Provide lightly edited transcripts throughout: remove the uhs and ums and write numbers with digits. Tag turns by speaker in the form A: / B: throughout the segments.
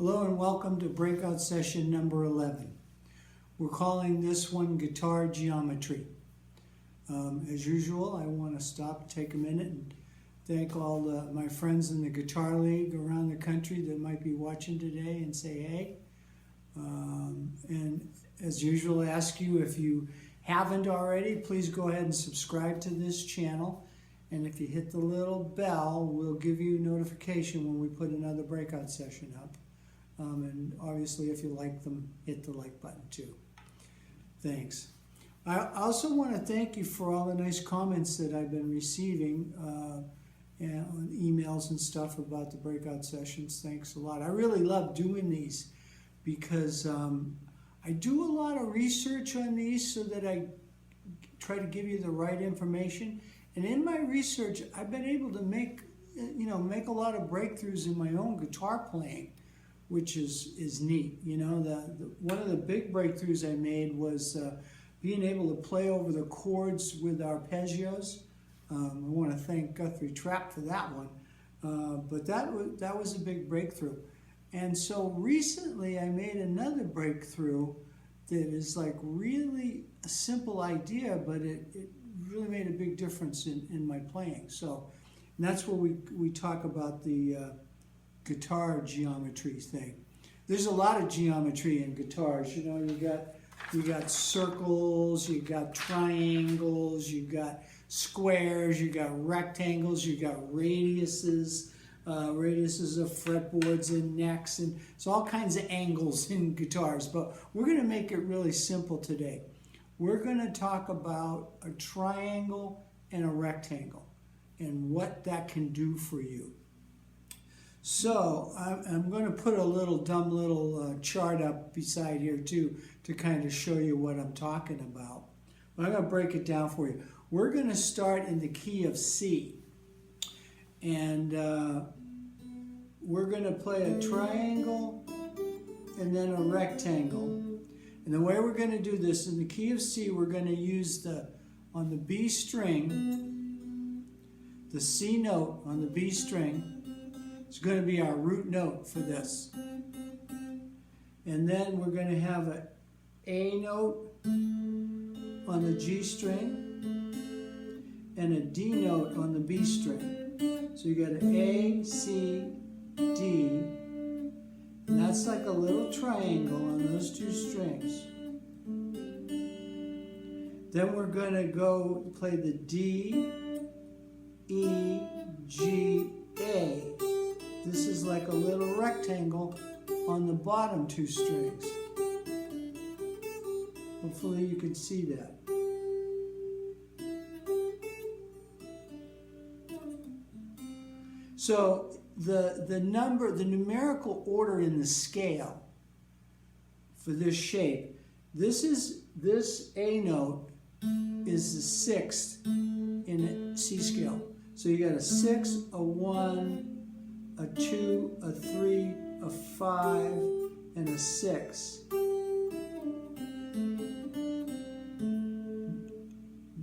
A: Hello and welcome to breakout session number 11. We're calling this one Guitar Geometry. As usual, I want to stop, take a minute, and thank all my friends in the Guitar League around the country that might be watching today and say hey. And as usual, ask you, if you haven't already, please go ahead and subscribe to this channel. And if you hit the little bell, we'll give you notification when we put another breakout session up. And obviously, if you like them, hit the like button too. Thanks. I also want to thank you for all the nice comments that I've been receiving and on emails and stuff about the breakout sessions. Thanks a lot. I really love doing these because I do a lot of research on these so that I try to give you the right information. And in my research, I've been able to make a lot of breakthroughs in my own guitar playing, which is neat. You know, one of the big breakthroughs I made was being able to play over the chords with arpeggios. I want to thank Guthrie Trapp for that one. But that was a big breakthrough. And so recently I made another breakthrough that is like really a simple idea, but it really made a big difference in my playing. So and that's where we talk about the guitar geometry thing. There's a lot of geometry in guitars. You know, you got circles, you got triangles, you got squares, you got rectangles, you got radiuses of fretboards and necks, and it's all kinds of angles in guitars. But we're going to make it really simple today. We're going to talk about a triangle and a rectangle and what that can do for you. So I'm going to put a dumb little chart up beside here too to kind of show you what I'm talking about. But I'm going to break it down for you. We're going to start in the key of C. And we're going to play a triangle and then a rectangle. And the way we're going to do this, in the key of C, we're going to use on the B string, the C note on the B string. It's going to be our root note for this. And then we're going to have an A note on the G string and a D note on the B string. So you got an A, C, D, and that's like a little triangle on those two strings. Then we're going to go play the D, E, G, A. This is like a little rectangle on the bottom two strings. Hopefully you can see that. So the numerical order in the scale for this shape, this A note is the sixth in a C scale. So you got a 6, a 1, a 2, a 3, a 5, and a 6.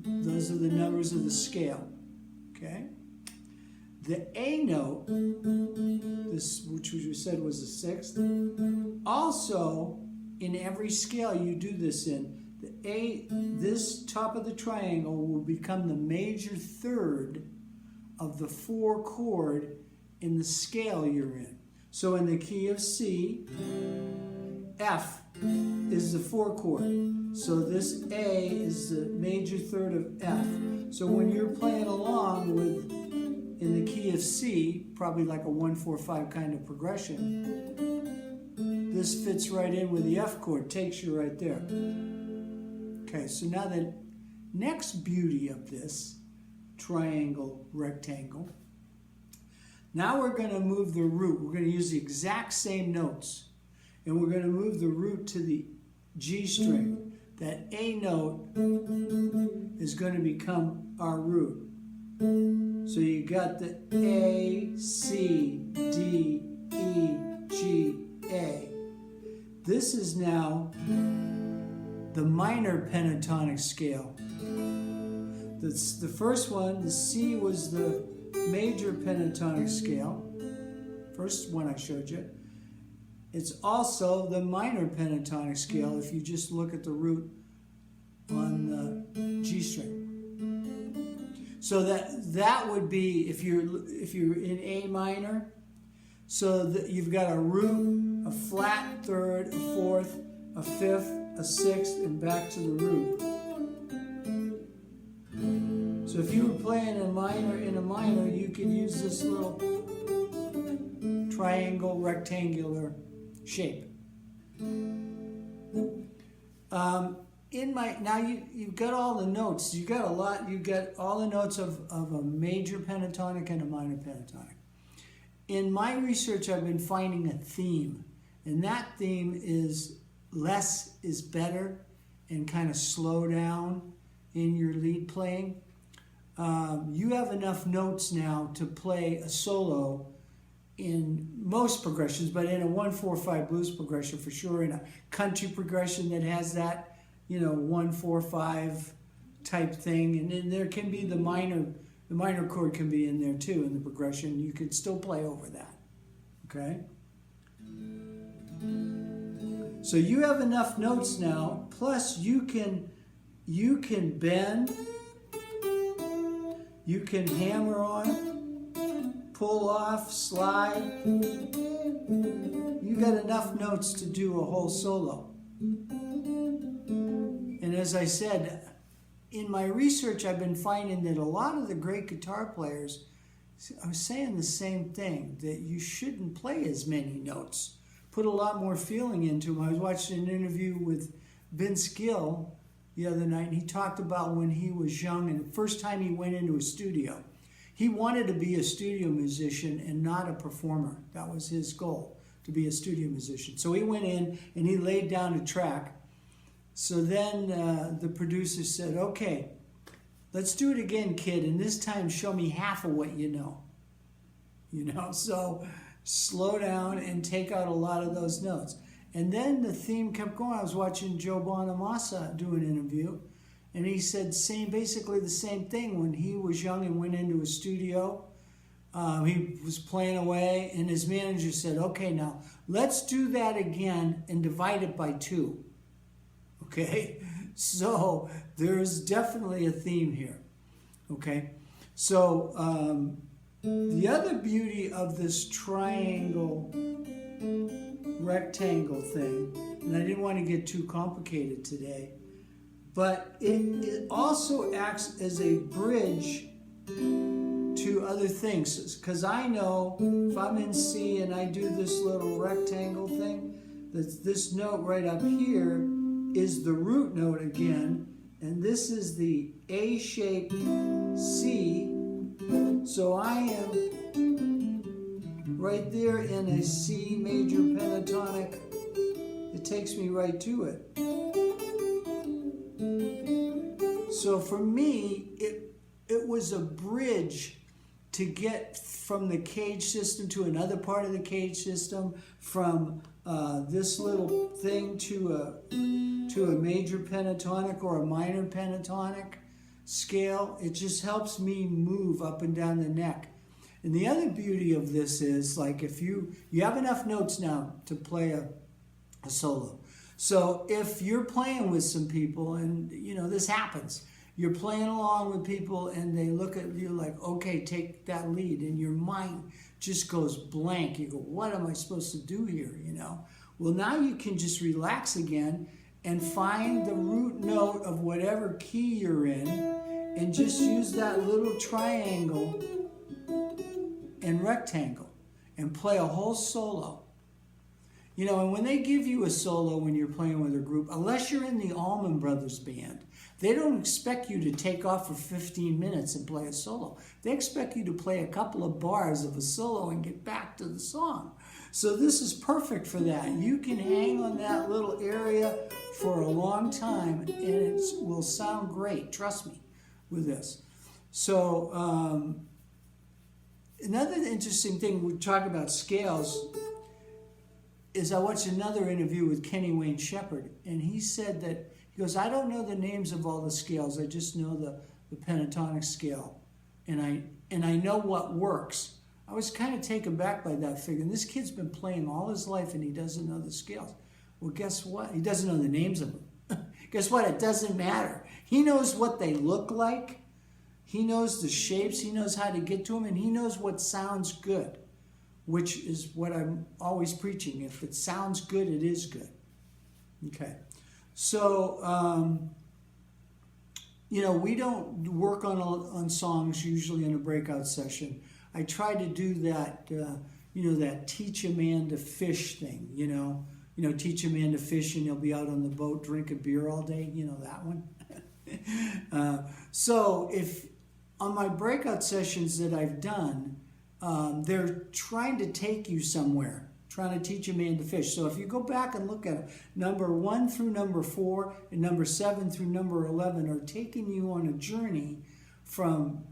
A: Those are the numbers of the scale, okay? The A note, which we said was the 6th, also in every scale you do this in, this top of the triangle will become the major third of the 4 chord in the scale you're in. So in the key of C, F is the 4 chord. So this A is the major third of F. So when you're playing along with, in the key of C, probably like a 1-4-5 kind of progression, this fits right in with the F chord, takes you right there. Okay, so now the next beauty of this triangle, rectangle, now we're going to move the root. We're going to use the exact same notes. And we're going to move the root to the G string. That A note is going to become our root. So you got the A, C, D, E, G, A. This is now the minor pentatonic scale. The first one, the C, was the major pentatonic scale, first one I showed you. It's also the minor pentatonic scale if you just look at the root on the G string. So that would be if you're in A minor. So that you've got a root, a flat third, a fourth, a fifth, a sixth, and back to the root. So if you were playing in a minor, you could use this little triangle, rectangular shape. Now you've got all the notes. You got all the notes of a major pentatonic and a minor pentatonic. In my research, I've been finding a theme, and that theme is less is better, and kind of slow down in your lead playing. You have enough notes now to play a solo in most progressions, but in a 1-4-5 blues progression for sure, in a country progression that has that, 1-4-5 type thing, and then there can be the minor chord can be in there too in the progression. You can still play over that, okay? So you have enough notes now, plus you can bend, you can hammer on, pull off, slide. You got enough notes to do a whole solo. And as I said, in my research, I've been finding that a lot of the great guitar players are saying the same thing, that you shouldn't play as many notes. Put a lot more feeling into them. I was watching an interview with Vince Gill the other night, and he talked about when he was young and the first time he went into a studio. He wanted to be a studio musician and not a performer. That was his goal, to be a studio musician. So he went in and he laid down a track. So then the producer said, okay, let's do it again, kid, and this time show me half of what you know. So slow down and take out a lot of those notes. And then the theme kept going. I was watching Joe Bonamassa do an interview, and he said basically the same thing. When he was young and went into a studio, he was playing away, and his manager said, okay, now let's do that again and divide it by 2. Okay, so there's definitely a theme here. Okay, so the other beauty of this triangle rectangle thing, and I didn't want to get too complicated today, but it also acts as a bridge to other things, because I know if I'm in C and I do this little rectangle thing, that this note right up here is the root note again, and this is the A-shaped C, so I am right there in a C major pentatonic. It takes me right to it. So for me, it was a bridge to get from the cage system to another part of the cage system, from this little thing to a major pentatonic or a minor pentatonic scale. It just helps me move up and down the neck. And the other beauty of this is, like, if you have enough notes now to play a solo. So if you're playing with some people, and this happens, you're playing along with people and they look at you like, okay, take that lead, and your mind just goes blank. You go, what am I supposed to do here, Well, now you can just relax again and find the root note of whatever key you're in and just use that little triangle and rectangle and play a whole solo. And when they give you a solo when you're playing with a group, unless you're in the Allman Brothers band, they don't expect you to take off for 15 minutes and play a solo. They expect you to play a couple of bars of a solo and get back to the song. So this is perfect for that. You can hang on that little area for a long time and it will sound great, trust me, with this. So another interesting thing, we talk about scales, is I watched another interview with Kenny Wayne Shepherd, and he said that, he goes, I don't know the names of all the scales, I just know the pentatonic scale, and I know what works. I was kind of taken back by that figure. And this kid's been playing all his life and he doesn't know the scales. Well, guess what? He doesn't know the names of them. Guess what? It doesn't matter. He knows what they look like. He knows the shapes. He knows how to get to them. And he knows what sounds good, which is what I'm always preaching. If it sounds good, it is good. Okay. So, you know, we don't work on songs usually in a breakout session. I try to do that, you know, that teach a man to fish thing, you know, teach a man to fish and he'll be out on the boat drinking beer all day, you know, that one. So if on my breakout sessions that I've done, they're trying to take you somewhere, trying to teach a man to fish. So if you go back and look at it, number 1 through number 4 and number 7 through number 11 are taking you on a journey from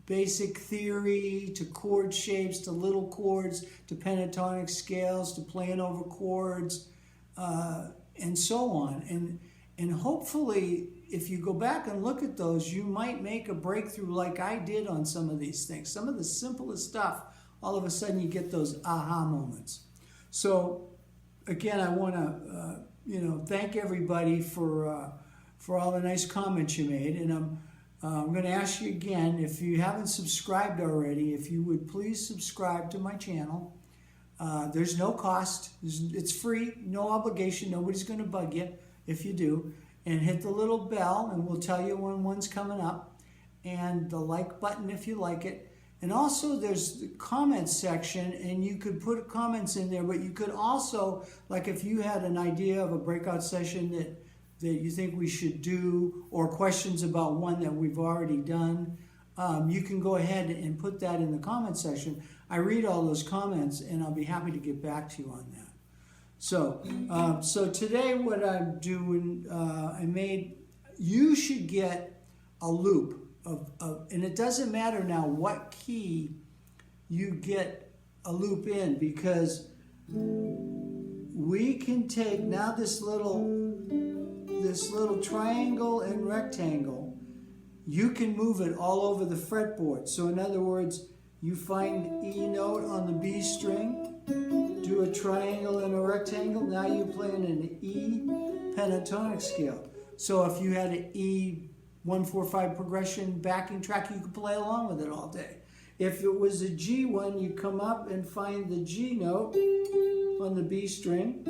A: basic theory to chord shapes to little chords to pentatonic scales to playing over chords and so on. And hopefully, if you go back and look at those, you might make a breakthrough like I did on some of these things. Some of the simplest stuff, all of a sudden you get those aha moments. So again, I want to you know, thank everybody for all the nice comments you made. And I'm going to ask you again, if you haven't subscribed already, if you would please subscribe to my channel. There's no cost. It's free, no obligation. Nobody's going to bug you if you do. And hit the little bell, and we'll tell you when one's coming up. And the like button if you like it. And also there's the comments section, and you could put comments in there, but you could also, like if you had an idea of a breakout session that you think we should do, or questions about one that we've already done, you can go ahead and put that in the comment section. I read all those comments, and I'll be happy to get back to you on that. So, so today what I'm doing, you should get a loop and it doesn't matter now what key you get a loop in, because we can take now this little triangle and rectangle, you can move it all over the fretboard. So in other words, you find E note on the B string, do a triangle and a rectangle, now you're playing an E pentatonic scale. So if you had an E 1-4-5 progression backing track, you could play along with it all day. If it was a G one, you come up and find the G note on the B string.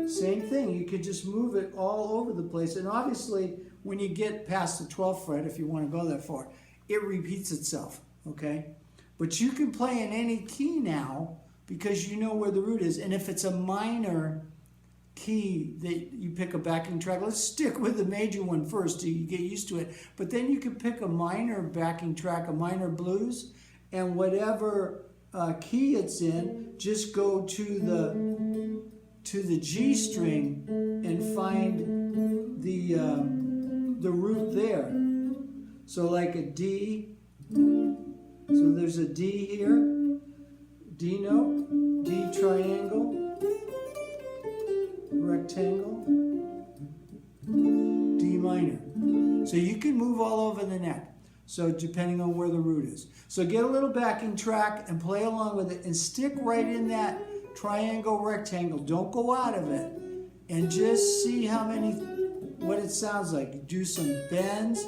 A: Same thing, you could just move it all over the place. And obviously, when you get past the 12th fret, if you want to go that far, it repeats itself, okay? But you can play in any key now because you know where the root is. And if it's a minor key that you pick a backing track, let's stick with the major one first till you get used to it. But then you can pick a minor backing track, a minor blues, and whatever key it's in, just go to the G string and find the root there. So like a D, so there's a D here, D note, D triangle, rectangle, D minor. So you can move all over the neck, so depending on where the root is. So get a little backing track and play along with it and stick right in that triangle, rectangle. Don't go out of it, and just see what it sounds like. Do some bends,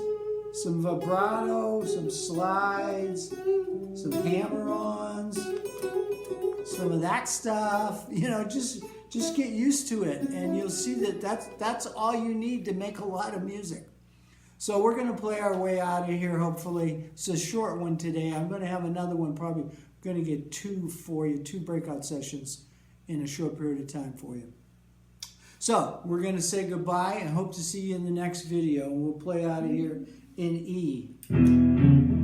A: some vibrato, some slides, some hammer-ons, some of that stuff. You know, just get used to it, and you'll see that that's all you need to make a lot of music. So we're going to play our way out of here, hopefully. It's a short one today. I'm going to have another one, probably going to get two breakout sessions in a short period of time for you. So we're going to say goodbye and hope to see you in the next video. We'll play out of here in E.